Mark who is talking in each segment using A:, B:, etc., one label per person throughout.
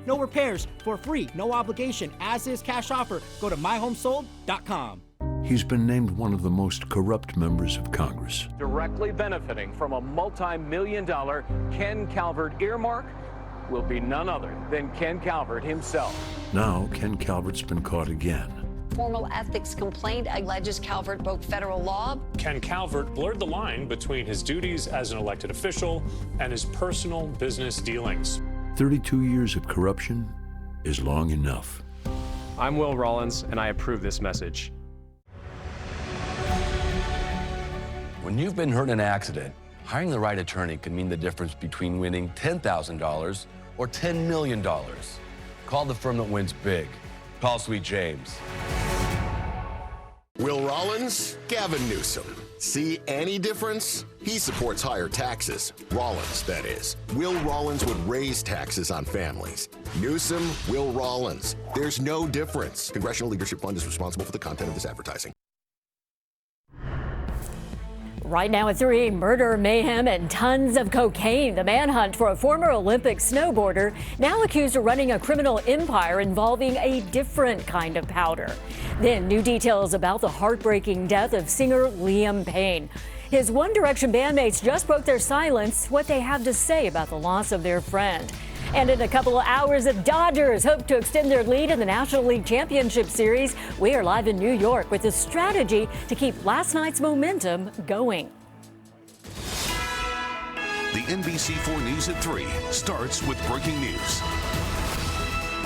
A: no repairs, for free, no obligation, as is cash offer. Go to myhomesold.com.
B: He's been named one of the most corrupt members of Congress.
C: Directly benefiting from a multi-million-dollar Ken Calvert earmark will be none other than Ken Calvert himself.
B: Now, Ken Calvert's been caught again.
D: Formal ethics complaint alleges Calvert broke federal law.
E: Ken Calvert blurred the line between his duties as an elected official and his personal business dealings.
B: 32 years of corruption is long enough.
F: I'm Will Rollins, and I approve this message.
G: When you've been hurt in an accident, hiring the right attorney can mean the difference between winning $10,000 or $10 million. Call the firm that wins big. Call Sweet James.
H: Will Rollins, Gavin Newsom. See any difference? He supports higher taxes. Rollins, that is. Will Rollins would raise taxes on families. Newsom, Will Rollins. There's no difference. Congressional Leadership Fund is responsible for the content of this advertising.
I: Right now at 3, murder, mayhem, and tons of cocaine. The manhunt for a former Olympic snowboarder now accused of running a criminal empire involving a different kind of powder. Then new details about the heartbreaking death of singer Liam Payne. His One Direction bandmates just broke their silence, what they have to say about the loss of their friend. And in a couple of hours, the Dodgers hope to extend their lead in the National League Championship Series. We are live in New York with a strategy to keep last night's momentum going.
J: The NBC4 News at 3 starts with breaking news.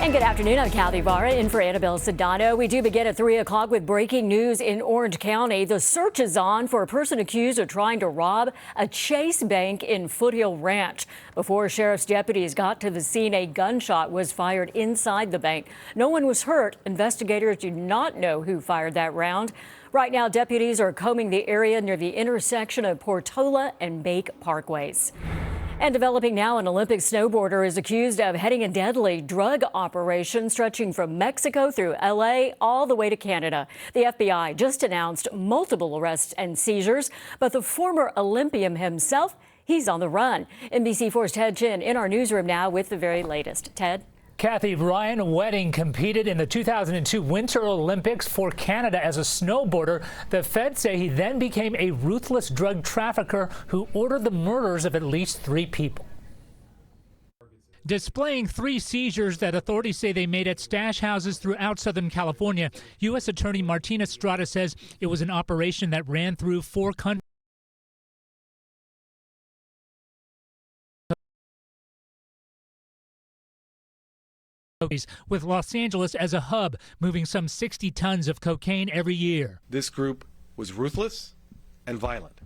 I: And good afternoon, I'm Kathy Vara in for Annabelle Sedano. We do begin at 3 o'clock with breaking news in Orange County. The search is on for a person accused of trying to rob a Chase Bank in Foothill Ranch. Before sheriff's deputies got to the scene, a gunshot was fired inside the bank. No one was hurt. Investigators do not know who fired that round. Right now, deputies are combing the area near the intersection of Portola and Bake Parkways. And developing now, an Olympic snowboarder is accused of heading a deadly drug operation stretching from Mexico through L.A. all the way to Canada. The FBI just announced multiple arrests and seizures, but the former Olympian himself, he's on the run. NBC4's Ted Chin in our newsroom now with the very latest. Ted?
K: Kathy, Ryan Wedding competed in the 2002 Winter Olympics for Canada as a snowboarder. The feds say he then became a ruthless drug trafficker who ordered the murders of at least 3 people. Displaying 3 seizures that authorities say they made at stash houses throughout Southern California, U.S. Attorney Martina Estrada says it was an operation that ran through 4 countries. With Los Angeles as a hub, moving some 60 tons of cocaine every year.
L: This group was ruthless and violent.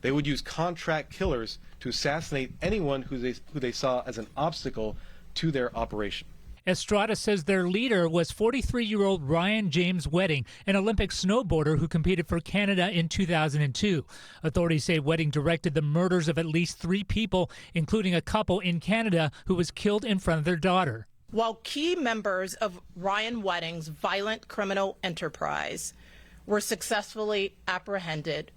L: They would use contract killers to assassinate anyone who they saw as an obstacle to their operation.
K: Estrada says their leader was 43-year-old Ryan James Wedding, an Olympic snowboarder who competed for Canada in 2002. Authorities say Wedding directed the murders of at least 3 people, including a couple in Canada who was killed in front of their daughter.
M: While key members of Ryan Wedding's violent criminal enterprise were successfully apprehended,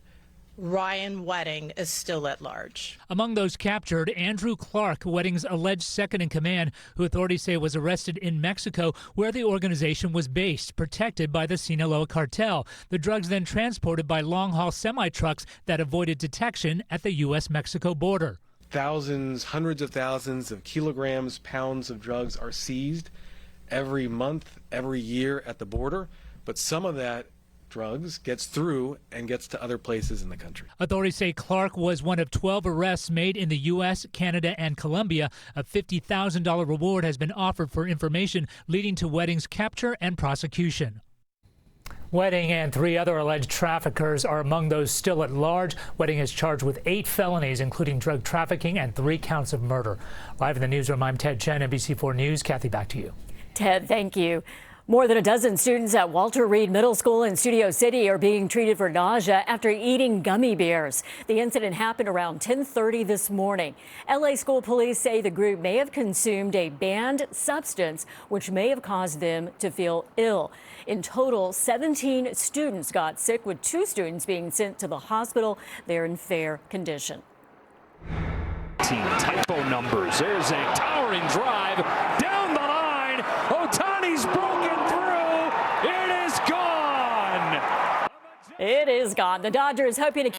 M: Ryan Wedding is still at large.
K: Among those captured, Andrew Clark, Wedding's alleged second-in-command, who authorities say was arrested in Mexico, where the organization was based, protected by the Sinaloa cartel. The drugs then transported by long-haul semi-trucks that avoided detection at the U.S.-Mexico border.
L: Thousands, hundreds of thousands of kilograms, pounds of drugs are seized every month, every year at the border, but some of that drugs gets through and gets to other places in the country.
K: Authorities say Clark was one of 12 arrests made in the U.S., Canada, and Colombia. A $50,000 reward has been offered for information leading to Wedding's capture and prosecution. Wedding and 3 other alleged traffickers are among those still at large. Wedding is charged with 8 felonies, including drug trafficking and 3 counts of murder. Live in the newsroom, I'm Ted Chen, NBC4 News. Kathy, back to you.
I: Ted, thank you. More than a dozen students at Walter Reed Middle School in Studio City are being treated for nausea after eating gummy bears. The incident happened around 10:30 this morning. L.A. school police say the group may have consumed a banned substance, which may have caused them to feel ill. In total, 17 students got sick, with 2 students being sent to the hospital. They're in fair condition.
C: Team typo numbers. There's a towering drive down the
I: It is gone. The Dodgers hoping to